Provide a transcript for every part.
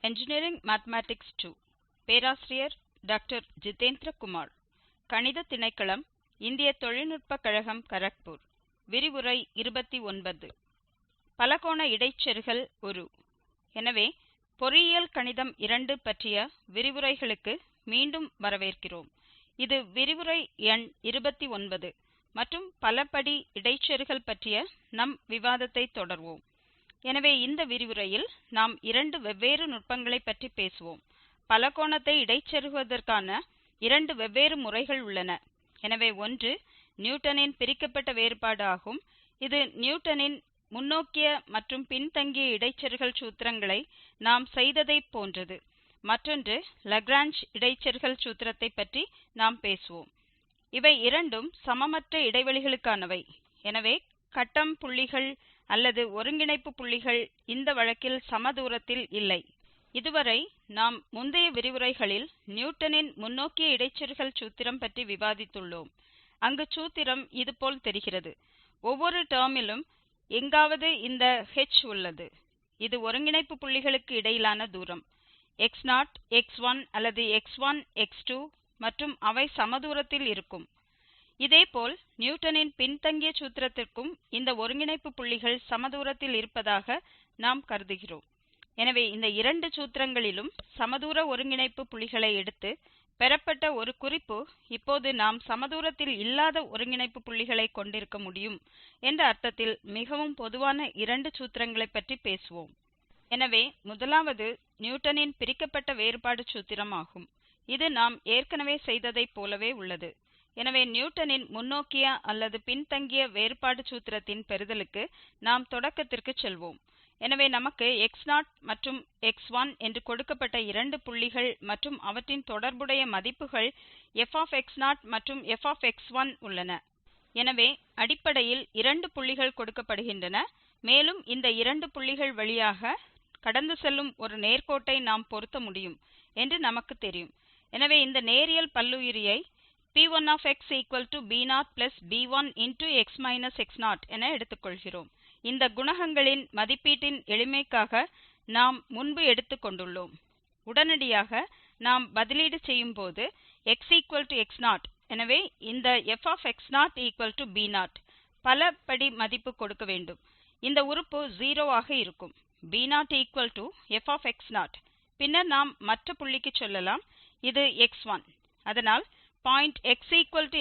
Engineering Mathematics 2 பேராசிரியர் doctor Jitendra Kumar, கணித திணைக்களம், இந்திய தொழில்நுட்பக் கழகம், கரக்பூர். விரிவுரை 29. பலகோண இடைச்செருகல் ஒரு. எனவே பொறியியல் கணிதம் 2 பற்றிய விரிவுரைகளுக்கு மீண்டும் வரவேற்கிறோம். இது விரிவுரை எண் 29 மற்றும் பலபடி இடைச்செருகல் பற்றிய நம் விவாதத்தை தொடர்வோம். எனவே இந்த விரிவுரையில் நாம் 2 வெவ்வேறு நுட்பங்களை பற்றி பேசுவோம். பலகோணத்தை இடைச்செருகுவதற்கான 2 வெவ்வேறு முறைகள் உள்ளன. எனவே ஒன்று நியூட்டனின் பிரிக்கப்பட்ட வேறுபாடு ஆகும். இது நியூட்டனின் முன்னோக்கிய மற்றும் பின்தங்கிய இடைச்செருகல் சூத்திரங்களை நாம் செய்ததை போன்றது. மற்றொன்று லாக்ரேஞ்ச் இடைச்செருகல் சூத்திரத்தை பற்றி நாம் பேசுவோம். இவை இரண்டும் சமமற்ற இடைவெளிகளுக்கானவை. எனவே கட்டம் புள்ளிகள் அல்லது ஒருங்கிணைப்பு புள்ளிகள் இந்த வழக்கில் சம தூரத்தில் இல்லை. இதுவரை நாம் முந்தைய விரிவுரைகளில் நியூட்டனின் முன்னோக்கிய இடைச்செருகல் சூத்திரம் பற்றி விவாதித்துள்ளோம். அங்கு சூத்திரம் இதுபோல் தெரிகிறது. ஒவ்வொரு டேர்மிலும் எங்காவது இந்த h உள்ளது. இது ஒருங்கிணைப்பு புள்ளிகளுக்கு இடையிலான தூரம் x0, x1 அல்லது x1, x2 மற்றும் அவை சமதூரத்தில் இருக்கும். இதேபோல் நியூட்டனின் பின்தங்கிய சூத்திரத்திற்கும் இந்த ஒருங்கிணைப்பு புள்ளிகள் சமதூரத்தில் இருப்பதாக நாம் கருதுகிறோம். எனவே இந்த இரண்டு சூத்திரங்களிலும் சமதூர ஒருங்கிணைப்பு புள்ளிகளை எடுத்து பெறப்பட்ட ஒரு குறிப்பு இப்போது நாம் சமதூரத்தில் இல்லாத ஒருங்கிணைப்பு புள்ளிகளை கொண்டிருக்க முடியும் என்ற அர்த்தத்தில் மிகவும் பொதுவான 2 சூத்திரங்களை பற்றி பேசுவோம். எனவே முதலாவது நியூட்டனின் பிரிக்கப்பட்ட வேறுபாடு சூத்திரம் ஆகும். இது நாம் ஏற்கனவே செய்ததைப் போலவே உள்ளது. எனவே நியூட்டனின் முன்னோக்கிய அல்லது பின்தங்கிய வேறுபாடு சூத்திரத்தின் பெறுதலுக்கு நாம் தொடக்கத்திற்கு செல்வோம். எனவே நமக்கு x0 மற்றும் x1 என்று கொடுக்கப்பட்ட 2 புள்ளிகள் மற்றும் அவற்றின் தொடர்புடைய மதிப்புகள் f மற்றும் f உள்ளன. எனவே அடிப்படையில் 2 புள்ளிகள் கொடுக்கப்படுகின்றன. மேலும் இந்த 2 புள்ளிகள் வழியாக கடந்து செல்லும் ஒரு நேர்கோட்டை நாம் பொருத்த முடியும் என்று நமக்கு தெரியும். எனவே இந்த நேரியல் பல்லுயிரியை P1 b0 b1 x x0 என எடுத்துக்கொள்கிறோம். இந்த குணகங்களின் மதிப்பீட்டின் எளிமைக்காக நாம் முன்பு எடுத்து கொண்டுள்ளோம். உடனடியாக நாம் பதிலீடு செய்யும் போது x x0, எனவே இந்த f b0 பல படி மதிப்பு கொடுக்க வேண்டும். இந்த உறுப்பு 0 ஆக இருக்கும். b0 f பின்னர் நாம் மற்ற புள்ளிக்கு சொல்லலாம். இது x1. அதனால் பாயிண்ட் x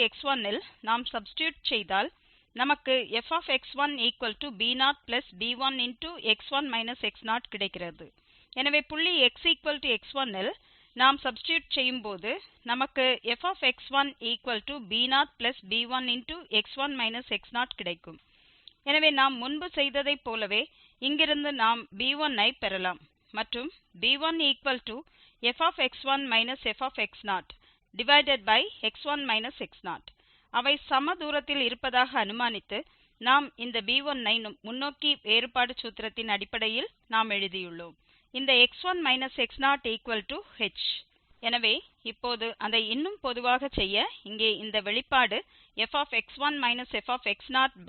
x1 இல் நாம் சப்ஸ்டிட்யூட் செய்தால் நமக்கு f b0 b1 கிடைக்கிறது. எனவே புள்ளி x x1 இல் நாம் சப்ஸ்டிட்யூட் செய்யும் போது நமக்கு f b0 b1 கிடைக்கும். எனவே நாம் முன்பு செய்ததைப் போலவே இங்கிருந்து நாம் b1 ஐ பெறலாம் மற்றும் b1 f f divided by x1 x0. அவை சம தூரத்தில் இருப்பதாக அனுமானித்து நாம் இந்த b1 ஐ முன்னோக்கி வேறுபாடு சூத்திரத்தின் அடிப்படையில் நாம் எழுதியுள்ளோம். இந்த x1 x0 h. எனவே இப்போது அதை இன்னும் பொதுவாக செய்ய இங்கே இந்த வெளிப்பாடு f f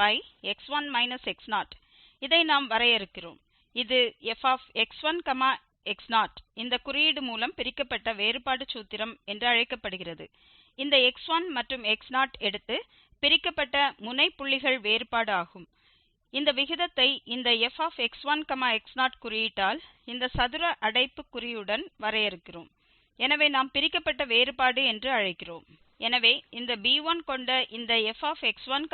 by x1 x0 இதை நாம் வரையறுக்கிறோம். இது f x1 இந்த குறியீடு மூலம் பிரிக்கப்பட்ட வேறுபாடு சூத்திரம் என்று அழைக்கப்படுகிறது. இந்த x1 மற்றும் x0 எடுத்து பிரிக்கப்பட்ட முனை புள்ளிகள் வேறுபாடு ஆகும். இந்த விகிதத்தை இந்த f x1 குறியீட்டால் இந்த சதுர அடைப்பு குறியுடன் வரையறுக்கிறோம். எனவே நாம் பிரிக்கப்பட்ட வேறுபாடு என்று அழைக்கிறோம். எனவே இந்த b1 கொண்ட இந்த f x1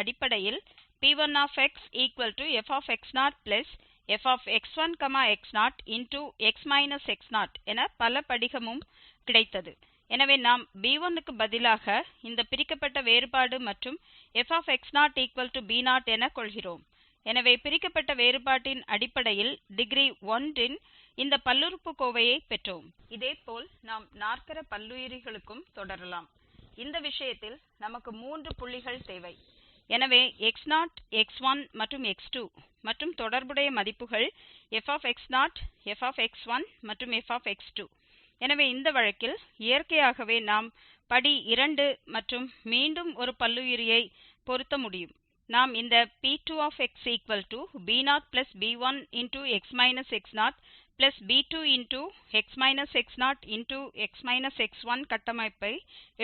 அடிப்படையில் P1 f f என பல படிகமும் கிடைத்தது. எனவே நாம் b1 க்கு பதிலாக இந்த பிரிக்கப்பட்ட வேறுபாடு மற்றும் f b0 என கொள்கிறோம். எனவே பிரிக்கப்பட்ட வேறுபாட்டின் அடிப்படையில் டிகிரி 1 இன் இந்த பல்லுறுப்புக்கோவையை பெற்றோம். இதேபோல் நாம் நாற்கர பல்லுயிரிகளுக்கும் தொடரலாம். இந்த விஷயத்தில் நமக்கு 3 புள்ளிகள் தேவை. எனவே x0, x1 மற்றும் x2 மற்றும் தொடர்புடைய மதிப்புகள் f f மற்றும் f. எனவே இந்த வழக்கில் இயற்கையாகவே நாம் படி 2 மற்றும் மீண்டும் ஒரு பல்லுயிரியை பொருத்த முடியும். நாம் இந்த P2 b0 b1 x x0 plus b2 into x minus x0 into x minus x1 கட்டமைப்பை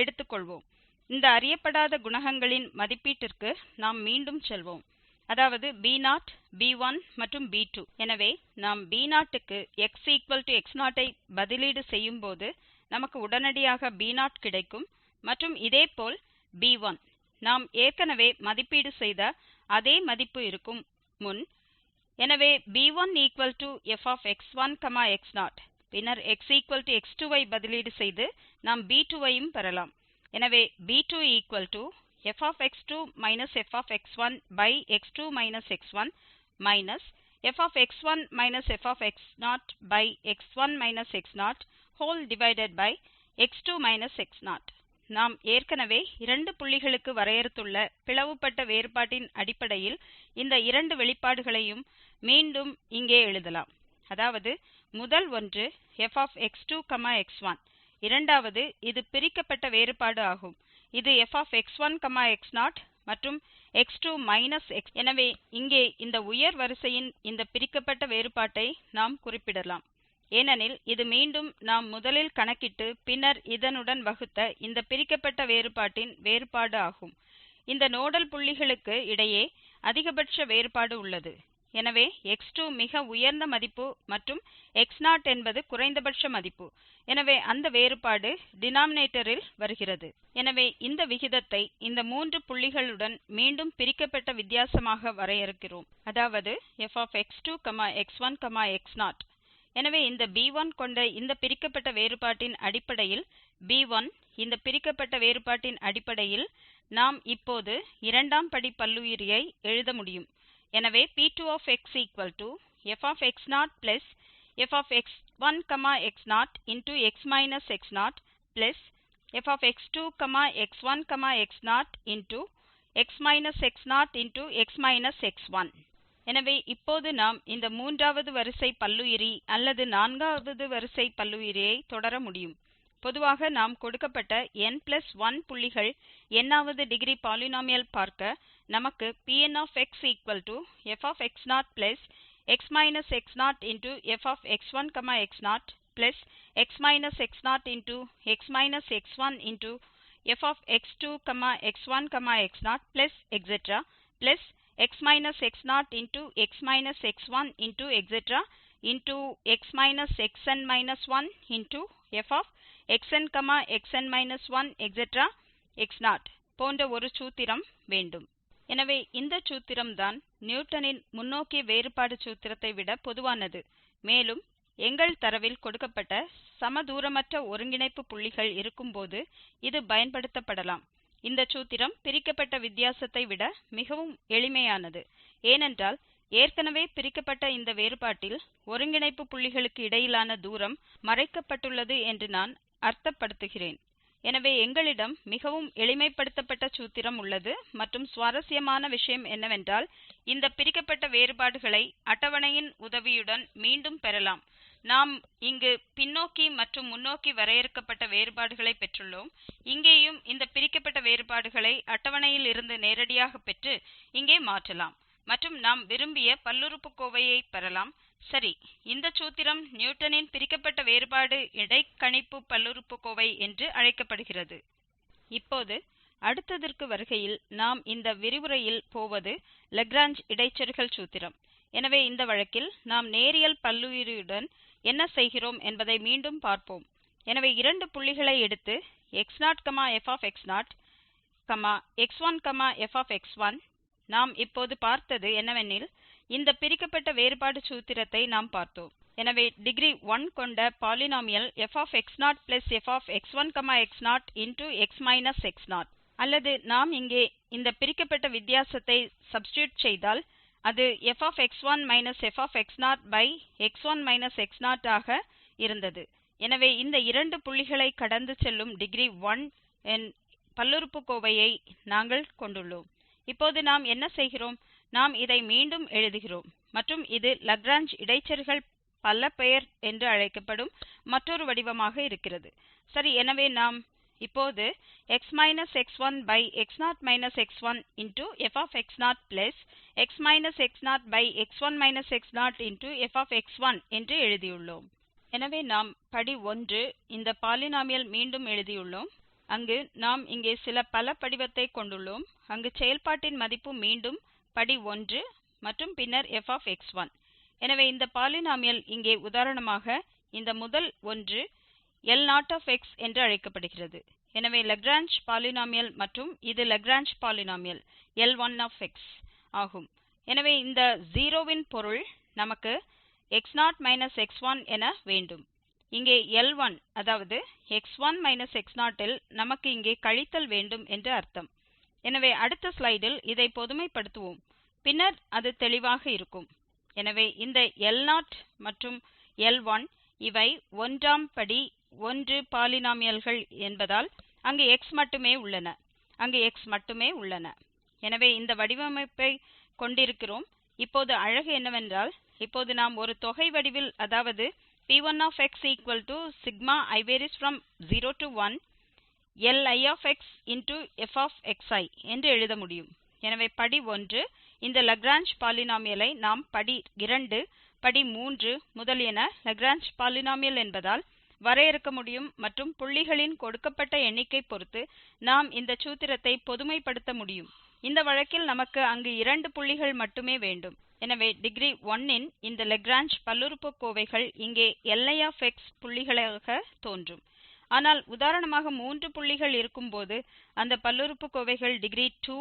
எடுத்துக்கொள்வோம். இந்த அறியப்படாத குணகங்களின் மதிப்பீட்டிற்கு நாம் மீண்டும் செல்வோம், அதாவது b0, b1 மற்றும் b2. எனவே நாம் b0 க்கு x=x0 ஐ பதிலீடு செய்யும் போது நமக்கு உடனடியாக b0 கிடைக்கும். மற்றும் இதேபோல் b1 நாம் ஏற்கனவே மதிப்பீடு செய்த அதே மதிப்பு இருக்கும் முன். எனவே b1 fx1 x0, பின்னர் x=x2 ஐ பதிலீடு செய்து நாம் b2 ஐயும் பெறலாம். எனவே b2 fx2 fx1 x2 x1 fx1 fx0 x1 x0 whole divided by x2 x0. நாம் ஏற்கனவே இரண்டு புள்ளிகளுக்கு வரையறுத்துள்ள பிளவுபட்ட வேறுபாட்டின் அடிப்படையில் இந்த இரண்டு வெளிப்பாடுகளையும் மீண்டும் இங்கே எழுதலாம். அதாவது முதல் ஒன்று fx2 x1, இரண்டாவது இது பிரிக்கப்பட்ட வேறுபாடு ஆகும், இது fx1 x0 மற்றும் x2 x. எனவே இங்கே இந்த உயர் வரிசையின் இந்த பிரிக்கப்பட்ட வேறுபாட்டை நாம் குறிப்பிடலாம், ஏனெனில் இது மீண்டும் நாம் முதலில் கணக்கிட்டு பின்னர் இதனுடன் வகுத்த இந்த பிரிக்கப்பட்ட வேறுபாட்டின் வேறுபாடு ஆகும். இந்த நோடல் புள்ளிகளுக்கு இடையே அதிகபட்ச வேறுபாடு உள்ளது. எனவே x2 மிக உயர்ந்த மதிப்பு மற்றும் x0 என்பது குறைந்தபட்ச மதிப்பு. எனவே அந்த வேறுபாடு டினாமினேட்டரில் வருகிறது. எனவே இந்த விகிதத்தை இந்த மூன்று புள்ளிகளுடன் மீண்டும் பிரிக்கப்பட்ட வித்தியாசமாக வரையறுக்கிறோம், அதாவது fx2 x1 x0. எனவே இந்த b1 கொண்ட இந்த பிரிக்கப்பட்ட வேறுபாட்டின் அடிப்படையில் b1 இந்த பிரிக்கப்பட்ட வேறுபாட்டின் அடிப்படையில் நாம் இப்போது இரண்டாம் படி பல்லுயிரியை எழுத முடியும். எனவே P2 of x fx0 plus fx1 x0 into x minus x0 plus fx2 x1 x0 into x minus x0 into x minus x1. எனவே இப்போது நாம் இந்த மூன்றாவது வரிசை பல்லுயிரி அல்லது நான்காவது வரிசை பல்லுயிரியை தொடர முடியும். பொதுவாக நாம் கொடுக்கப்பட்ட n+1 புள்ளிகள் n-வது டிகிரி பாலினோமியல் பார்க்க நமக்கு Pn of x fx0 plus x minus x0 into fx1 x0 plus x minus x0 into x minus x1 into fx2 x1 x0 plus etc. plus x minus x0 into x minus x1 into etc. into x minus xn minus 1 into f of xn xn minus 1 etc. x0 போன்ற ஒரு சூத்திரம் வேண்டும். எனவே இந்த சூத்திரம் தான் நியூட்டனின் முன்னோக்கிய வேறுபாடு சூத்திரத்தை விட பொதுவானது. மேலும் எங்கள் தரவில் கொடுக்கப்பட்ட சமதூரமற்ற ஒருங்கிணைப்பு புள்ளிகள் இருக்கும்போது இது பயன்படுத்தப்படலாம். இந்த சூத்திரம் பிரிக்கப்பட்ட வித்தியாசத்தை விட மிகவும் எளிமையானது, ஏனென்றால் ஏற்கனவே பிரிக்கப்பட்ட இந்த வேறுபாட்டில் ஒருங்கிணைப்பு புள்ளிகளுக்கு இடையிலான தூரம் மறைக்கப்பட்டுள்ளது என்று நான் அர்த்தப்படுத்துகிறேன். எனவே எங்களிடம் மிகவும் எளிமைப்படுத்தப்பட்ட சூத்திரம் உள்ளது. மற்றும் சுவாரஸ்யமான விஷயம் என்னவென்றால் இந்த பிரிக்கப்பட்ட வேறுபாடுகளை அட்டவணையின் உதவியுடன் மீண்டும் பெறலாம். நாம் இங்கு பின்னோக்கி மற்றும் முன்னோக்கி வரையறுக்கப்பட்ட வேறுபாடுகளை பெற்றுள்ளோம். இங்கேயும் இந்த பிரிக்கப்பட்ட வேறுபாடுகளை அட்டவணையில் இருந்து நேரடியாக பெற்று இங்கே மாற்றலாம் மற்றும் நாம் விரும்பிய பல்லுறுப்புக்கோவையை பெறலாம். சரி, இந்த சூத்திரம் நியூட்டனின் பிரிக்கப்பட்ட வேறுபாடு இடைக்கணிப்பு பல்லுறுப்புக்கோவை என்று அழைக்கப்படுகிறது. இப்போது அடுத்ததற்கு வருகையில் நாம் இந்த விரிவுரையில் போவது லக்ராஞ்ச் இடைச்செருகல் சூத்திரம். எனவே இந்த வழக்கில் நாம் நேரியல் பல்லுயிரியுடன் என்ன செய்கிறோம் என்பதை மீண்டும் பார்ப்போம். எனவே இரண்டு புள்ளிகளை எடுத்து x0 f(x0) x1 f(x1). நாம் இப்போது பார்த்தது என்னவெனில் இந்த பிரிக்கப்பட்ட வேறுபாடு சூத்திரத்தை நாம் பார்த்தோம். எனவே டிகிரி 1 கொண்ட polynomial fx0 plus fx1 x0 into x minus x0. அல்லது நாம் இங்கே இந்த பிரிக்கப்பட்ட வித்தியாசத்தை சப்ஸ்டிட்யூட் செய்தால் அது fx1 fx0 by x1 x0 ஆக இருந்தது. எனவே இந்த இரண்டு புள்ளிகளை கடந்து செல்லும் டிகிரி 1 இன் பல்லுறுப்புக்கோவையை நாங்கள் கொண்டுள்ளோம். இப்போது நாம் என்ன செய்கிறோம்? நாம் இதை மீண்டும் எழுதுகிறோம் மற்றும் இது லக்ராஞ்ச் இடைச்செருகல் பலபெயர் என்று அழைக்கப்படும் மற்றொரு வடிவமாக இருக்கிறது. சரி, எனவே நாம் இப்போது x minus x1 by x0 minus x1 into f of x0 plus x minus x0 by x1 minus x0 into f of x1 என்று எழுதியுள்ளோம். எனவே நாம் படி 1 இந்த பாலினோமியல் மீண்டும் எழுதியுள்ளோம். அங்கு நாம் இங்கே சில பல படிவத்தை கொண்டுள்ளோம். அங்கு செயல்பாட்டின் மதிப்பு மீண்டும் படி 1 மற்றும் பின்னர் f of x1. எனவே இந்த பாலினோமியல் இங்கே உதாரணமாக இந்த முதல் ஒன்று L0 of x என்று அழைக்கப்படுகிறது. எனவே லாக்ரேஞ்ச் பாலினோமியல் மற்றும் இது Lagrange polynomial L1 of x ஆகும். எனவே இந்த 0 இன் பொருள் நமக்கு x0 minus x1 என வேண்டும். இங்கே L1 அதாவது x1 minus x0 இல் நமக்கு இங்கே கழித்தல் வேண்டும் என்று அர்த்தம். எனவே அடுத்த ஸ்லைடில் இதை பொதுமைப்படுத்துவோம், பின்னர் அது தெளிவாக இருக்கும். எனவே இந்த L0 மற்றும் L1 இவை ஒன்றாம் படி 1 பாலினோமியல்கள் என்பதால் அங்கு x மட்டுமே உள்ளன, அங்கு x மட்டுமே உள்ளன. எனவே இந்த வடிவமைப்பை கொண்டிருக்கிறோம். இப்போது அழகு என்னவென்றால், இப்போது நாம் ஒரு தொகை வடிவில், அதாவது P1 of x equal to sigma I varies from 0 to 1 Li of x into f of xi என்று எழுத முடியும். எனவே படி 1 இந்த லாக்ரேஞ்ச் பாலினோமியலை நாம் படி 2 படி 3 முதலியன லாக்ரேஞ்ச் பாலினோமியல் என்பதால் வரையறுக்க முடியும் மற்றும் புள்ளிகளின் கொடுக்கப்பட்ட எண்ணிக்கை பொறுத்து நாம் இந்த சூத்திரத்தை பொதுமைப்படுத்த முடியும். இந்த வழக்கில் நமக்கு அங்கு 2 புள்ளிகள் மட்டுமே வேண்டும். எனவே டிகிரி 1 இன் இந்த லாக்ரேஞ்ச் பல்லுறுப்புக்கோவைகள் இங்கே Li of x புள்ளிகளாக தோன்றும். ஆனால் உதாரணமாக 3 புள்ளிகள் இருக்கும்போது அந்த பல்லுறுப்புக்கோவைகள் டிகிரி 2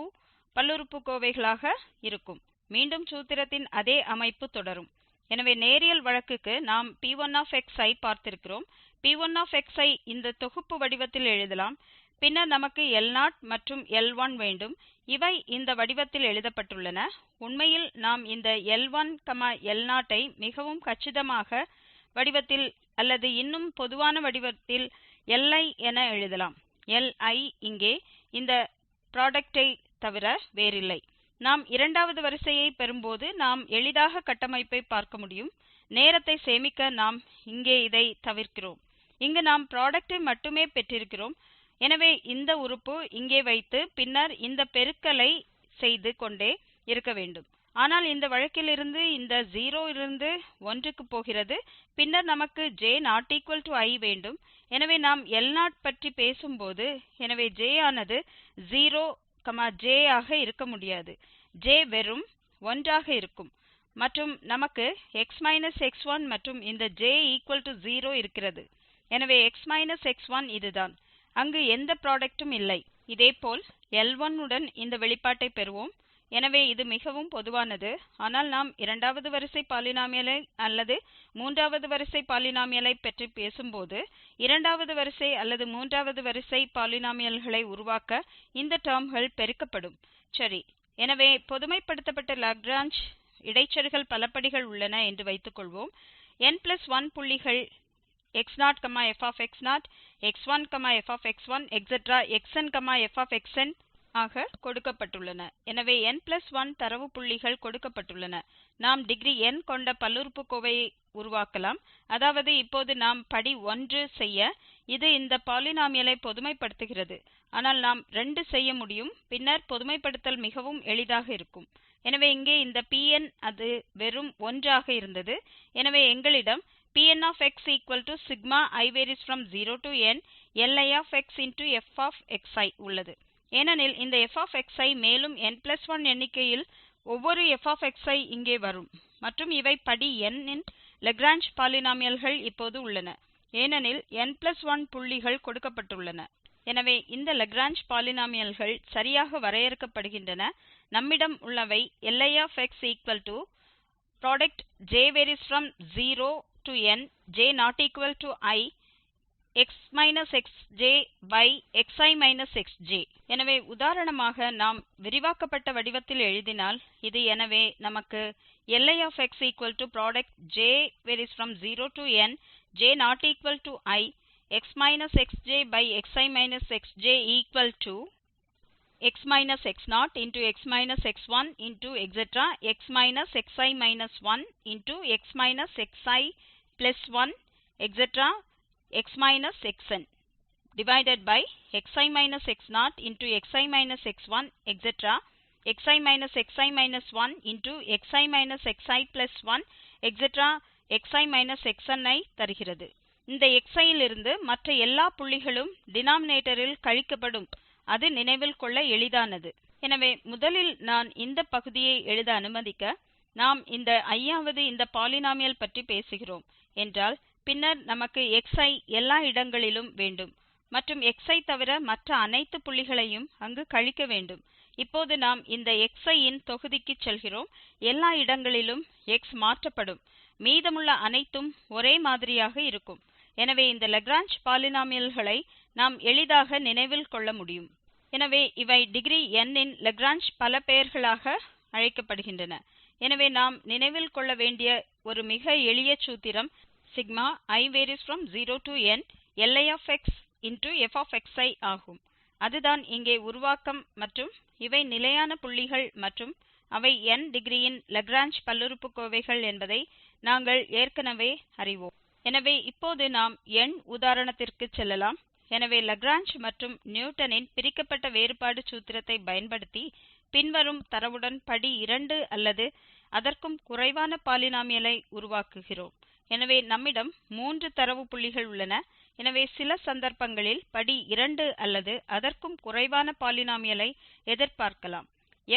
பல்லுறுப்புக்கோவைகளாக இருக்கும். மீண்டும் சூத்திரத்தின் அதே அமைப்பு தொடரும். எனவே நேரியல் வழக்குக்கு நாம் P1 of x ஐ பார்த்திருக்கிறோம். P1 of x ஐ இந்த தொகுப்பு வடிவத்தில் எழுதலாம். பின்னர் நமக்கு L0 மற்றும் L1 வேண்டும். இவை இந்த வடிவத்தில் எழுதப்பட்டுள்ளன. உண்மையில் நாம் இந்த L1, L0 ஐ மிகவும் கச்சிதமாக வடிவத்தில் அல்லது இன்னும் பொதுவான வடிவத்தில் Li என எழுதலாம். Li இங்கே இந்த ப்ராடக்டை தவிர வேறில்லை. நாம் இரண்டாவது வரிசையை பெறும்போது நாம் எளிதாக கட்டமைப்பை பார்க்க முடியும். நேரத்தை சேமிக்க நாம் இங்கே இதை தவிர்க்கிறோம். இங்கு நாம் ப்ராடக்டை மட்டுமே பெற்றிருக்கிறோம். எனவே இந்த உறுப்பு இங்கே வைத்து பின்னர் இந்த பெருக்கலை செய்து கொண்டே இருக்க வேண்டும். ஆனால் இந்த வழக்கிலிருந்து இந்த 0 இலிருந்து 1க்கு போகிறது. பின்னர் நமக்கு j ≠ I வேண்டும். எனவே நாம் L0 பற்றி பேசும்போது, எனவே j ஆனது 0, j ஆக இருக்க முடியாது. j வெறும் 1 ஆக இருக்கும். மற்றும் நமக்கு x x1 மற்றும் இந்த j 0 இருக்கிறது. எனவே x x1 இதுதான். அங்கு எந்த ப்ராடக்ட்டும் இல்லை. இதேபோல் L1 உடன் இந்த வெளிப்பாட்டை பெறுவோம். எனவே இது மிகவும் பொதுவானது. ஆனால் நாம் இரண்டாவது வரிசை பாலினோமியலை அல்லது மூன்றாவது வரிசை பாலினோமியலை பற்றி பேசும்போது இரண்டாவது வரிசை அல்லது மூன்றாவது வரிசை பாலினோமியல்களை உருவாக்க இந்த டேர்ம்கள் பெருக்கப்படும். சரி, எனவே பொதுமைப்படுத்தப்பட்ட லாக்ரேஞ்ச் இடைச்செருகல் பலபடிகள் உள்ளன என்று வைத்துக்கொள்வோம். n+1 புள்ளிகள் x0, f of x0, x1, f of x1, xn, f of xn ஆக கொடுக்கப்பட்டுள்ளன. எனவே n+1 தரவு புள்ளிகள் கொடுக்கப்பட்டுள்ளன. நாம் டிகிரி n கொண்ட பல்லுறுப்புக்கோவையை உருவாக்கலாம். அதாவது இப்போது நாம் படி 1 செய்ய இது இந்த பாலினோமியலை பொதுமைப்படுத்துகிறது. ஆனால் நாம் 2 செய்ய முடியும். பின்னர் பொதுமைப்படுத்தல் மிகவும் எளிதாக இருக்கும். எனவே இங்கே இந்த Pn அது வெறும் 1 ஆக இருந்தது. எனவே எங்களிடம் Pn of x equal to sigma I varies from 0 to n Li of x into f of xi உள்ளது. ஏனெனில் இந்த f of xi மேலும் n+1 எண்ணிக்கையில் ஒவ்வொரு f of xi இங்கே வரும். மற்றும் இவை படி n இன் லாக்ரேஞ்ச் பாலினோமியல்கள் இப்போது உள்ளன, ஏனெனில் n+1 புள்ளிகள் கொடுக்கப்பட்டுள்ளன. எனவே இந்த லாக்ரேஞ்ச் பாலினோமியல்கள் சரியாக வரையறுக்கப்படுகின்றன. நம்மிடம் உள்ளவை Li of x equal to product j varies from 0 to n j ≠ I x xj by xi xj. எனவே உதாரணமாக நாம் விரிவாக்கப்பட்ட வடிவத்தில் எழுதினால் இது, எனவே நமக்கு Li of x equal to product j varies from 0 to n j ≠ I x xj by xi xj equal to x x0 into x x1 into x xi 1 into x xi plus 1 x xn. divided by xi minus x0 into xi minus x1 etc. xi minus 1 into xi minus xi plus 1 etc. xi minus xn ஐ தருகிறது. இந்த xi இலிருந்து மற்ற எல்லா புள்ளிகளும் டினாமினேட்டரில் கழிக்கப்படும். அது நினைவில் கொள்ள எளிதானது. எனவே முதலில் நான் இந்த பகுதியை எழுத அனுமதிக்க, நாம் இந்த ஐயாவது இந்த பாலினாமியல் பற்றி பேசுகிறோம் என்றால் பின்னர் நமக்கு xi எல்லா இடங்களிலும் வேண்டும் மற்றும் xi தவிர மற்ற அனைத்து புள்ளிகளையும் அங்கு கழிக்க வேண்டும். இப்போது நாம் இந்த xi இன் தொகுதிக்கு செல்கிறோம். எல்லா இடங்களிலும் x மாற்றப்படும், மீதமுள்ள அனைத்தும் ஒரே மாதிரியாக இருக்கும். எனவே இந்த லாக்ரேஞ்ச் பாலினாமியல்களை நாம் எளிதாக நினைவில் கொள்ள முடியும். எனவே இவை டிகிரி n இன் லாக்ரேஞ்ச் பல பெயர்களாக அழைக்கப்படுகின்றன. எனவே நாம் நினைவில் கொள்ள வேண்டிய ஒரு மிக எளிய சூத்திரம் sigma I varies from 0 to n Li of x into f of xi ஆகும். அதுதான் இங்கே உருவாக்கம் மற்றும் இவை நிலையான புள்ளிகள் மற்றும் அவை n டிகிரியின் லாக்ரேஞ்ச் பல்லுறுப்புக்கோவைகள் என்பதை நாங்கள் ஏற்கனவே அறிவோம். எனவே இப்போது நாம் எண் உதாரணத்திற்கு செல்லலாம். எனவே லாக்ரேஞ்ச் மற்றும் நியூட்டனின் பிரிக்கப்பட்ட வேறுபாடு சூத்திரத்தை பயன்படுத்தி பின்வரும் தரவுடன் படி 2 அல்லது அதற்கும் குறைவான பாலினாமியலை உருவாக்குகிறோம். எனவே நம்மிடம் 3 தரவு புள்ளிகள் உள்ளன. எனவே சில சந்தர்ப்பங்களில் படி 2 அல்லது அதற்கும் குறைவான பாலினாமியலை எதிர்பார்க்கலாம்.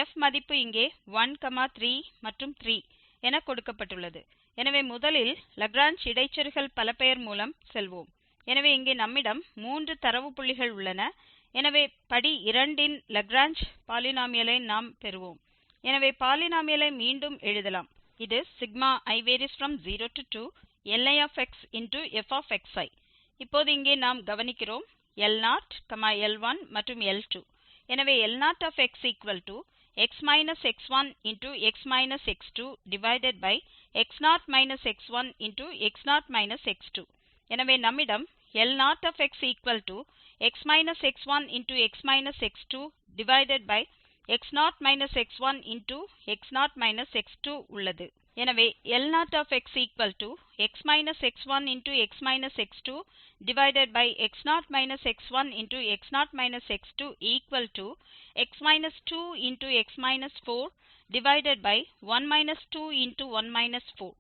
f மதிப்பு இங்கே 1, 3 மற்றும் 3 என கொடுக்கப்பட்டுள்ளது. எனவே முதலில் லாக்ரேஞ்ச் இடைச்செருகல் பலபெயர் மூலம் செல்வோம். எனவே இங்கே நம்மிடம் 3 தரவு புள்ளிகள் உள்ளன. எனவே படி 2 இன் லாக்ரேஞ்ச் பாலினாமியலை நாம் பெறுவோம். எனவே பாலினாமியலை மீண்டும் எழுதலாம். இது sigma I varies from 0 to 2 Li of x into f of xi. இப்போது இங்கே நாம் கவனிக்கிறோம் L0, L1 மற்றும் L2. எனவே L0 of x equal to x minus x1 into x minus x2 divided by x0 minus x1 into x0 minus x2. எனவே நம்மிடம் L0 of x equal to x minus x1 into x minus x2 divided by x0 minus x1 into x0 minus x2 உள்ளது. எனவே L0 of x equal to x minus x1 into x minus x2 divided by x0 minus x1 into x0 minus x2 equal to x minus 2 into x minus 4 divided by 1 minus 2 into 1 minus 4.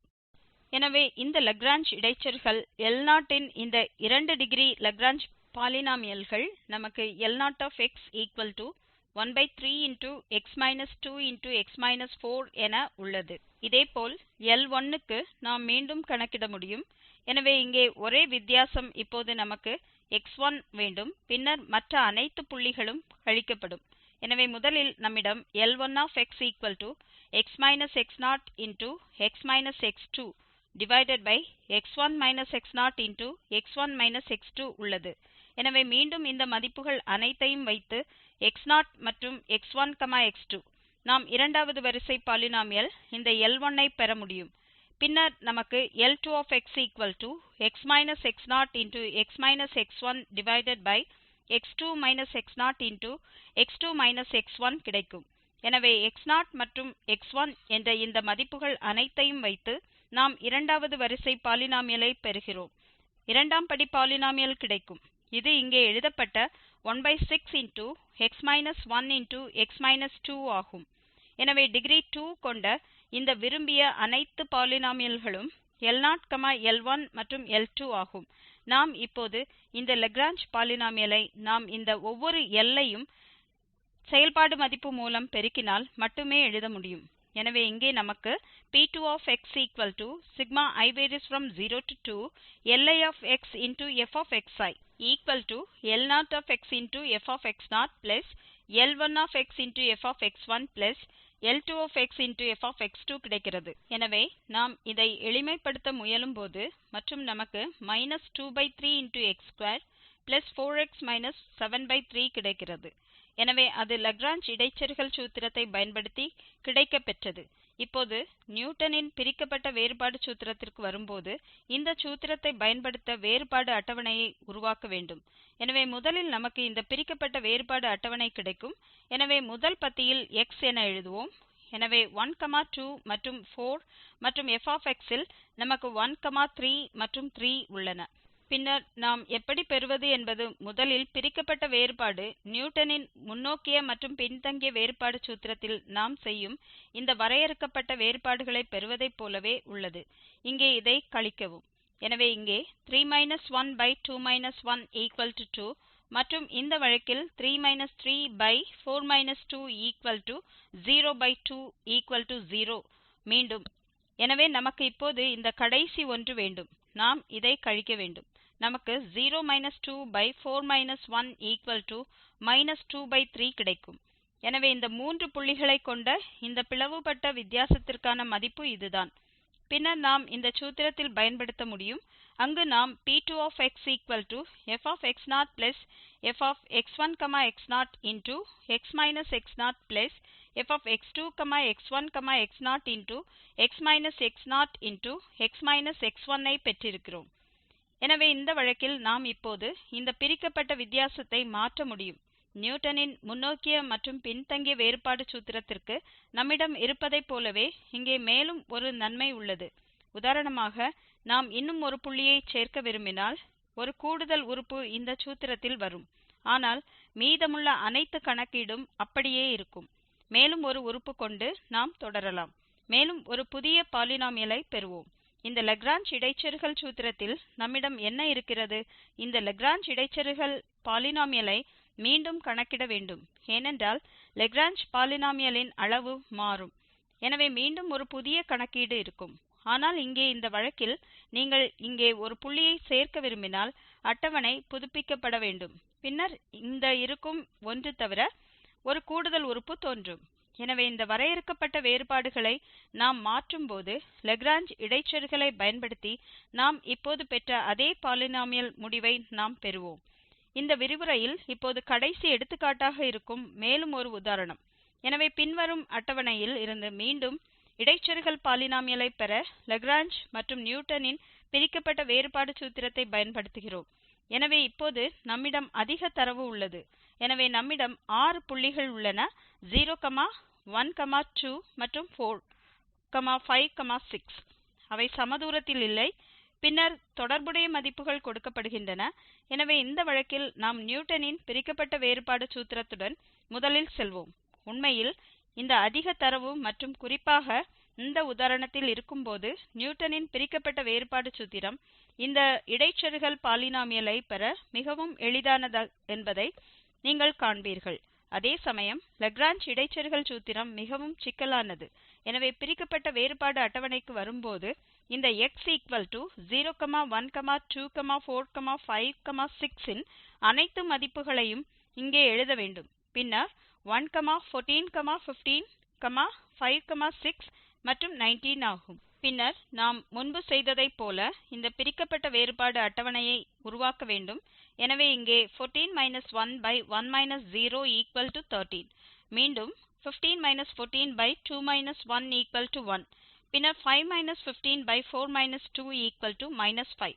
எனவே இந்த Lagrange இடைச்செருகல் L0 இன் இந்த 2 degree Lagrange பாலினாமியல்கள் நமக்கு L0 of x equal to 1/3 into x minus 2 into x minus 4 என உள்ளது. இதேபோல் L1 க்கு நாம் மீண்டும் கணக்கிட முடியும். எனவே இங்கே ஒரே வித்தியாசம், இப்போது நமக்கு x1 வேண்டும், பின்னர் மற்ற அனைத்து புள்ளிகளும் கழிக்கப்படும். எனவே முதலில் நம்மிடம் L1 of x equal to x minus x0 into x minus x2 divided by x1 minus x0 into x1 minus x2 உள்ளது. எனவே மீண்டும் இந்த மதிப்புகள் அனைத்தையும் வைத்து x0 மற்றும் x1, x2 நாம் இரண்டாவது வரிசை பாலினாமியல் இந்த L1 ஐ பெற முடியும். பின்னர் நமக்கு L2 of x equal to x minus x0 into x minus x1 divided by x2 minus x0 into x2 minus x1 கிடைக்கும். எனவே x0 மற்றும் x1 என்ற இந்த மதிப்புகள் அனைத்தையும் வைத்து நாம் இரண்டாவது வரிசை பாலினாமியலை பெறுகிறோம். இரண்டாம் படி பாலினாமியல் கிடைக்கும். இது இங்கே எழுதப்பட்ட 1/6 into x minus 1 into x minus 2 ஆகும். எனவே டிகிரி 2 கொண்ட இந்த விரும்பிய அனைத்து பாலினாமியல்களும் L0, L1 மற்றும் L2 ஆகும். நாம் இப்போது இந்த லாக்ரேஞ்ச் பாலினாமியலை நாம் இந்த ஒவ்வொரு L-ஐயும் செயல்பாடு மதிப்பு மூலம் பெருக்கினால் மட்டுமே எழுத முடியும். எனவே இங்கே நமக்கு P2 of x equal to sigma I varies from 0 to 2 Li of x into f of xi equal to L0 of x into f of x0 plus L1 of x into f of x1 plus L2 of x into f of x2 கிடைக்கிறது. எனவே நாம் இதை எளிமைப்படுத்த முயலும் போது மற்றும் நமக்கு -2/3 into x square plus 4x minus 7/3 கிடைக்கிறது. எனவே அது லாக்ரேஞ்ச் இடைச்செருகல் சூத்திரத்தை பயன்படுத்தி கிடைக்கப் பெற்றது. இப்போது நியூட்டனின் பிரிக்கப்பட்ட வேறுபாடு சூத்திரத்திற்கு வரும்போது இந்த சூத்திரத்தை பயன்படுத்த வேறுபாடு அட்டவணையை உருவாக்க வேண்டும். எனவே முதலில் நமக்கு இந்த பிரிக்கப்பட்ட வேறுபாடு அட்டவணை கிடைக்கும். எனவே முதல் பத்தியில் x என எழுதுவோம். எனவே 1, 2 மற்றும் 4 மற்றும் f of x இல் நமக்கு 1, 3 மற்றும் 3 உள்ளன. பின்னர் நாம் எப்படி பெறுவது என்பது முதலில் பிரிக்கப்பட்ட வேறுபாடு நியூட்டனின் முன்னோக்கிய மற்றும் பின்தங்கிய வேறுபாடு சூத்திரத்தில் நாம் செய்யும் இந்த வரையறுக்கப்பட்ட வேறுபாடுகளை பெறுவதைப் போலவே உள்ளது. இங்கே இதை கழிக்கவும். எனவே இங்கே 3 1/2 1 2 மற்றும் இந்த வழக்கில் 3 3/4 2 0/2 0 மீண்டும். எனவே நமக்கு இப்போது இந்த கடைசி ஒன்று வேண்டும், நாம் இதை கழிக்க வேண்டும். நமக்கு 0 2/4 1 -2/3 கிடைக்கும். எனவே இந்த மூன்று புள்ளிகளை கொண்ட இந்த பிளவுபட்ட வித்தியாசத்திற்கான மதிப்பு இதுதான். பின்னர் நாம் இந்த சூத்திரத்தில் பயன்படுத்த முடியும். அங்கு நாம் P2x fx0 fx1x0 x2x1x0 ஐ பெற்றிருக்கிறோம். எனவே இந்த வழக்கில் நாம் இப்போது இந்த பிரிக்கப்பட்ட வித்தியாசத்தை மாற்ற முடியும். நியூட்டனின் முன்னோக்கிய மற்றும் பின்தங்கிய வேறுபாடு சூத்திரத்திற்கு நம்மிடம் இருப்பதைப் போலவே இங்கே மேலும் ஒரு நன்மை உள்ளது. உதாரணமாக நாம் இன்னும் ஒரு புள்ளியை சேர்க்க விரும்பினால் ஒரு கூடுதல் உறுப்பு இந்த சூத்திரத்தில் வரும், ஆனால் மீதமுள்ள அனைத்து கணக்கீடும் அப்படியே இருக்கும். மேலும் ஒரு உறுப்பு கொண்டு நாம் தொடரலாம், மேலும் ஒரு புதிய பாலினோமியலை பெறுவோம். இந்த லாக்ரேஞ்ச் இடைச்செருகல் சூத்திரத்தில் நம்மிடம் என்ன இருக்கிறது? இந்த லாக்ரேஞ்ச் இடைச்செருகல் பாலினோமியலை மீண்டும் கணக்கிட வேண்டும், ஏனென்றால் லாக்ரேஞ்ச் பாலினோமியலின் அளவு மாறும். எனவே மீண்டும் ஒரு புதிய கணக்கீடு இருக்கும். ஆனால் இங்கே இந்த வழக்கில் நீங்கள் இங்கே ஒரு புள்ளியை சேர்க்க விரும்பினால் அட்டவணை புதுப்பிக்கப்பட வேண்டும். பின்னர் இந்த இருக்கும் ஒன்று தவிர ஒரு கூடுதல் உறுப்பு தோன்றும். எனவே இந்த வரையறுக்கப்பட்ட வேறுபாடுகளை நாம் மாற்றும் போது லாக்ரேஞ்ச் இடைச்செருகலை பயன்படுத்தி நாம் இப்போது பெற்ற அதே பாலினோமியல் முடிவை நாம் பெறுவோம். இந்த விரிவுரையில் இப்போது கடைசி எடுத்துக்காட்டாக இருக்கும் மேலும் ஒரு உதாரணம். எனவே பின்வரும் அட்டவணையில் இருந்து மீண்டும் இடைச்செருகல் பாலினோமியலை பெற லாக்ரேஞ்ச் மற்றும் நியூட்டனின் பிரிக்கப்பட்ட வேறுபாடு சூத்திரத்தை பயன்படுத்துகிறோம். எனவே இப்போது நம்மிடம் அதிக தரவு உள்ளது. எனவே நம்மிடம் 6 புள்ளிகள் உள்ளன, 0, 1, 2 மற்றும் 4, 5, 6. அவை சமதூரத்தில் இல்லை. பின்னர் தொடர்புடைய மதிப்புகள் கொடுக்கப்படுகின்றன. எனவே இந்த வழக்கில் நாம் நியூட்டனின் பிரிக்கப்பட்ட வேறுபாடு சூத்திரத்துடன் முதலில் செல்வோம். உண்மையில் இந்த அதிக தரவு மற்றும் குறிப்பாக இந்த உதாரணத்தில் இருக்கும்போது நியூட்டனின் பிரிக்கப்பட்ட வேறுபாடு சூத்திரம் இந்த இடைச்செருகல் பாலினோமியலை பெற மிகவும் எளிதானது என்பதை நீங்கள் காண்பீர்கள். அதே சமயம் லாக்ரேஞ்ச் இடைச்செருகல் சூத்திரம் மிகவும் சிக்கலானது. எனவே பிரிக்கப்பட்ட வேறுபாடு அட்டவணைக்கு வரும்போது இந்த x 0, 1, 2, 4, 5, 6 இன் அனைத்து மதிப்புகளையும் இங்கே எழுத வேண்டும். பின்னர் 1, 14, 15, 5, 6 மற்றும் 19 ஆகும். பின்னர் நாம் முன்பு செய்ததைப் போல இந்த பிரிக்கப்பட்ட வேறுபாடு அட்டவணையை உருவாக்க வேண்டும். எனவே இங்கே 14 1/1 0 13. மீண்டும் 15 14/2 1 1. பின்னர் 5 15/4 2 -5.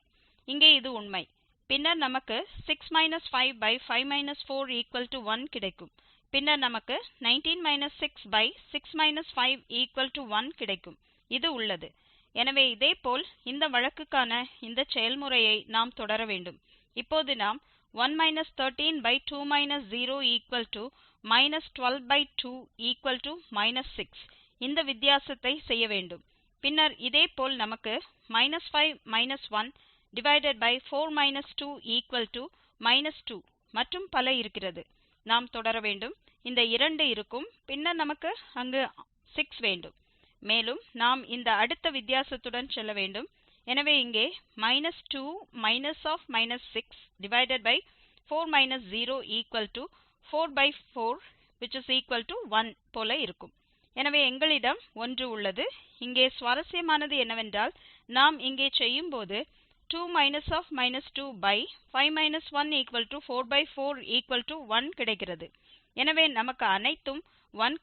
இங்கே இது உண்மை. பின்னர் நமக்கு 6 5/5 4 1 கிடைக்கும். பின்னர் நமக்கு 19 6/6 5 1 கிடைக்கும். இது உள்ளது. எனவே இதேபோல் இந்த வழக்குக்கான இந்த செயல்முறையை நாம் தொடர வேண்டும். இப்போது நாம் 1 13/2 0 -12/2 -6 இந்த வித்தியாசத்தை செய்ய வேண்டும். பின்னர் இதேபோல் நமக்கு -5 1 4 2 -2 மற்றும் பல இருக்கிறது. நாம் தொடர வேண்டும். இந்த 2 இருக்கும். பின்னர் நமக்கு அங்கு 6 வேண்டும். மேலும் நாம் இந்த அடுத்த வித்தியாசத்துடன் செல்ல வேண்டும். எனவே இங்கே -2 -6 4 0 4/4 1 போல இருக்கும். எனவே எங்களிடம் 1 உள்ளது. இங்கே சுவாரஸ்யமானது என்னவென்றால் நாம் இங்கே செய்யும்போது 2 -2 5 1 4/4 1 கிடைக்கிறது. எனவே நமக்கு அனைத்தும் 1,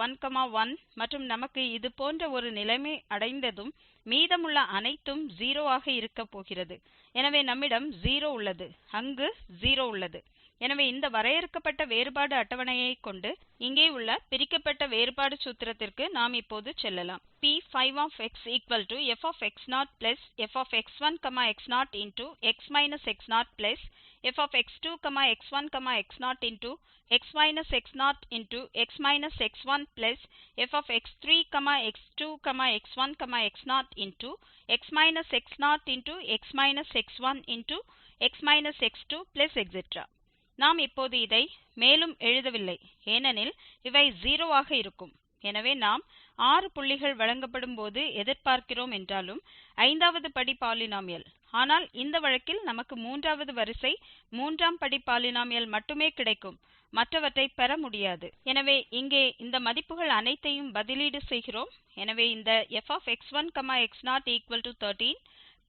1, 1 மற்றும் நமக்கு இது போன்ற ஒரு நிலைமை அடைந்ததும் மீதமுள்ள அனைத்தும் 0 ஆக இருக்க போகிறது. எனவே நம்மிடம் 0 உள்ளது, அங்கு 0 உள்ளது. எனவே இந்த வரையறுக்கப்பட்ட வேறுபாடு அட்டவணையை கொண்டு இங்கே உள்ள பிரிக்கப்பட்ட வேறுபாடு சூத்திரத்திற்கு நாம் இப்போது செல்லலாம். P5xfx0fx1x0 fx2x1x0 etc. நாம் இப்போது இதை மேலும் எழுதவில்லை, ஏனெனில் இவை 0 ஆக இருக்கும். எனவே நாம் 6 புள்ளிகள் வழங்கப்படும் போது எதிர்பார்க்கிறோம் என்றாலும் 5வது படி பாலினோமியல், ஆனால் இந்த வழக்கில் நமக்கு 3வது வரிசை 3ஆம் படி பாலினோமியல் மட்டுமே கிடைக்கும், மற்றவற்றை பெற முடியாது. எனவே இங்கே இந்த மதிப்புகள் அனைத்தையும் பதிலீடு செய்கிறோம். எனவே இந்த fx1x0 13,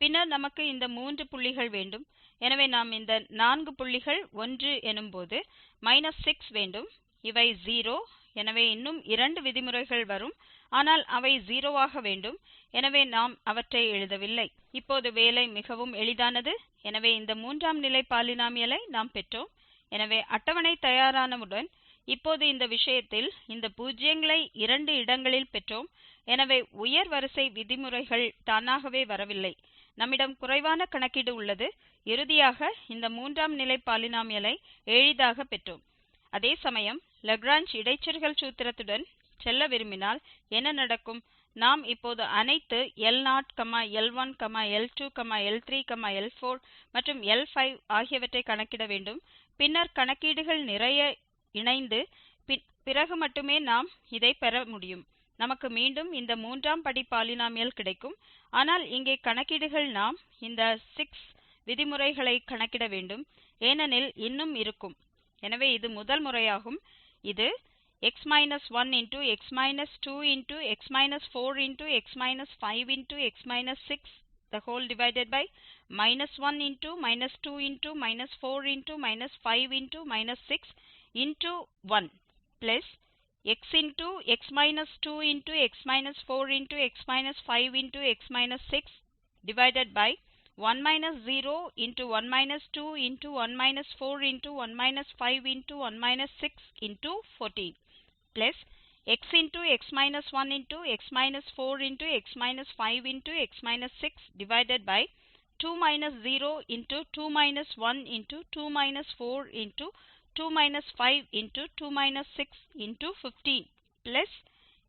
பின்னர் நமக்கு இந்த 3 புள்ளிகள் வேண்டும். எனவே நாம் இந்த 4 புள்ளிகள் 1 எனும்போது -6 வேண்டும். இவை 0, எனவே இன்னும் 2 விதிமுறைகள் வரும், ஆனால் அவை 0 ஆக வேண்டும். எனவே நாம் அவற்றை எழுதவில்லை. இப்போது வேலை மிகவும் எளிதானது. எனவே இந்த 3ஆம் நிலை பாலினோமியலை நாம் பெற்றோம். எனவே அட்டவணை தயாரானவுடன் இப்போது இந்த விஷயத்தில் இந்த பூஜ்ஜியங்களை 2 இடங்களில் பெற்றோம். எனவே உயர் வரிசை விதிமுறைகள் தானாகவே வரவில்லை, நம்மிடம் குறைவான கணக்கீடு உள்ளது. இறுதியாக இந்த 3ஆம் நிலை பாலினோமியலை எளிதாக பெற்றோம். அதே சமயம் லாக்ரேஞ்ச் இடைச்செருகல் சூத்திரத்துடன் செல்ல விரும்பினால் என்ன நடக்கும்? நாம் இப்போது அனைத்து L0, L1, L2, L3, L4 மற்றும் L5 ஆகியவற்றை கணக்கிட வேண்டும். பின்னர் கணக்கீடுகள் நிறைய இணைந்து பிறகு மட்டுமே நாம் இதை பெற முடியும். நமக்கு மீண்டும் இந்த 3ஆம் படி பாலினோமியல் கிடைக்கும், ஆனால் இங்கே கணக்கீடுகள் நாம் இந்த 6 விதிமுறைகளை கணக்கிட வேண்டும், ஏனெனில் இன்னும் இருக்கும். எனவே இது முதல் முறையாகும். இது x 1 x 2 x 4 x 5 x 6 the whole divided by -1 × -2 × -4 × -5 × -6 into 1 plus x into x minus 2 into x minus 4 into x minus 5 into x minus 6 divided by 1 minus 0 into 1 minus 2 into 1 minus 4 into 1 minus 5 into 1 minus 6 into 14 plus x into x minus 1 into x minus 4 into x minus 5 into x minus 6 divided by 2 minus 0 into 2 minus 1 into 2 minus 4 into 2 minus 5 into 2 minus 6 into 15 plus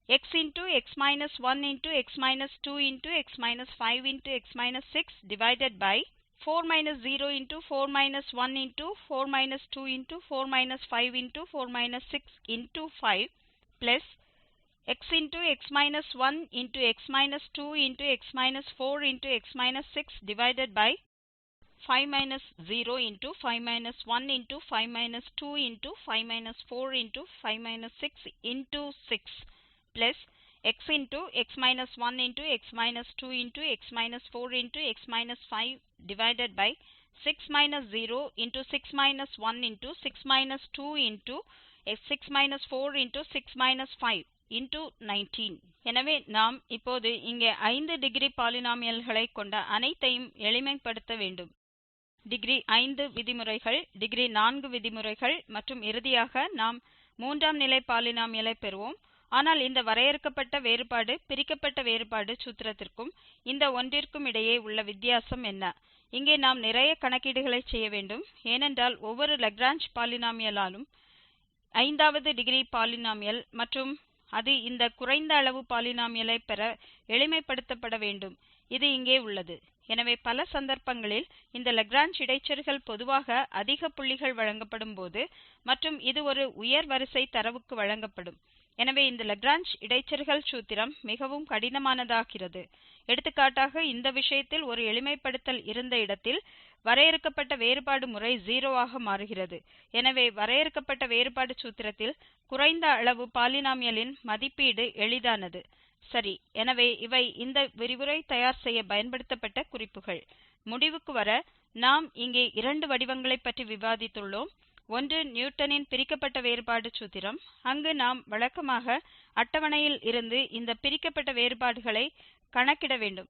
x into x minus 1 into x minus 2 into x minus 5 into x minus 6 divided by 4 minus 0 into 4 minus 1 into 4 minus 2 into 4 minus 5 into 4 minus 6 into 5 plus x into x minus 1 into x minus 2 into x minus 4 into x minus 6 divided by 5 minus 0 into 5 minus 1 into 5 minus 2 into 5 minus 4 into 5 minus 6 into 6 plus x into x minus 1 into x minus 2 into x minus 4 into x minus 5 divided by 6 minus 0 into 6 minus 1 into 6 minus 2 into 6 minus 4 into 6 minus 5 into 19. எனவே நாம் இப்போது இங்கே 5 degree பாலினோமியல்களை கொண்ட அனைத்தையும் எளிமைப்படுத்த வேண்டும். Degree 5 விதிமுறைகள், degree 4 விதிமுறைகள் மற்றும் இறுதியாக நாம் 3ஆம் நிலை பாலினோமியலை பெறுவோம். ஆனால் இந்த வரையறுக்கப்பட்ட வேறுபாடு பிரிக்கப்பட்ட வேறுபாடு சூத்திரத்திற்கும் இந்த ஒன்றிற்கும் இடையே உள்ள வித்தியாசம் என்ன? இங்கே நாம் நிறைய கணக்கீடுகளை செய்ய வேண்டும், ஏனென்றால் ஒவ்வொரு லாக்ரேஞ்ச் பாலினோமியலாலும் 5வது டிகிரி பாலினோமியல் மற்றும் அது இந்த குறைந்த அளவு பாலினோமியலை பெற எளிமைப்படுத்தப்பட வேண்டும். இது இங்கே உள்ளது. எனவே பல சந்தர்ப்பங்களில் இந்த லாக்ரேஞ்ச் இடைச்செருகல் பொதுவாக அதிக புள்ளிகள் வழங்கப்படும் போது மற்றும் இது ஒரு உயர் வரிசை தரவுக்கு வழங்கப்படும். எனவே இந்த லாக்ரேஞ்ச் இடைச்செருகல் சூத்திரம் மிகவும் கடினமானதாகிறது. எடுத்துக்காட்டாக இந்த விஷயத்தில் ஒரு எளிமைப்படுத்தல் இருந்த இடத்தில் வரையறுக்கப்பட்ட வேறுபாடு முறை 0 ஆக மாறுகிறது. எனவே வரையறுக்கப்பட்ட வேறுபாடு சூத்திரத்தில் குறைந்த அளவு பாலினோமியலின் மதிப்பீடு எளிதானது. சரி, எனவே இவை இந்த விரிவுரை தயார் செய்ய பயன்படுத்தப்பட்ட குறிப்புகள். முடிவுக்கு வர நாம் இங்கே 2 வடிவங்களை பற்றி விவாதித்துள்ளோம். ஒன்று நியூட்டனின் பிரிக்கப்பட்ட வேறுபாடு சூத்திரம், அங்கு நாம் வழக்கமாக அட்டவணையில் இருந்து இந்த பிரிக்கப்பட்ட வேறுபாடுகளை கணக்கிட வேண்டும்,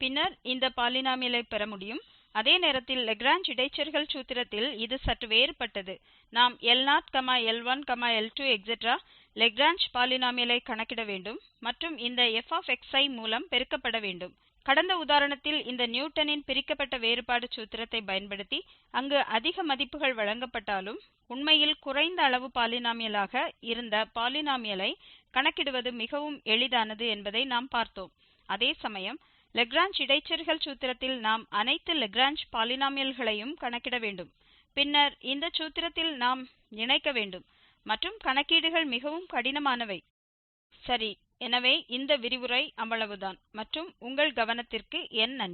பின்னர் இந்த பாலினோமியலை பெற முடியும். அதே நேரத்தில் லாக்ரேஞ்ச் இடைச்செருகல் சூத்திரத்தில் இது சற்று வேறுபட்டது. நாம் L0, L1, L2 லாக்ரேஞ்ச் பாலினோமியலை கணக்கிட வேண்டும் மற்றும் இந்த fxi மூலம் பெருக்கப்பட வேண்டும். கடந்த உதாரணத்தில் இந்த நியூட்டனின் பிரிக்கப்பட்ட வேறுபாடு சூத்திரத்தை பயன்படுத்தி அங்கு அதிக மதிப்புகள் வழங்கப்பட்டாலும் உண்மையில் குறைந்த அளவு பாலினோமியலாக இருந்த பாலினோமியலை கணக்கிடுவது மிகவும் எளிதானது என்பதை நாம் பார்த்தோம். அதே சமயம் லாக்ரேஞ்ச் இடைச்செருகல் சூத்திரத்தில் நாம் அனைத்து லாக்ரேஞ்ச் பாலினோமியல்களையும் கணக்கிட வேண்டும், பின்னர் இந்த சூத்திரத்தில் நாம் இணைக்க வேண்டும் மற்றும் கணக்கீடுகள் மிகவும் கடினமானவை. சரி, எனவே இந்த விரிவுரை அவ்வளவுதான் மற்றும் உங்கள் கவனத்திற்கு என் நன்றி.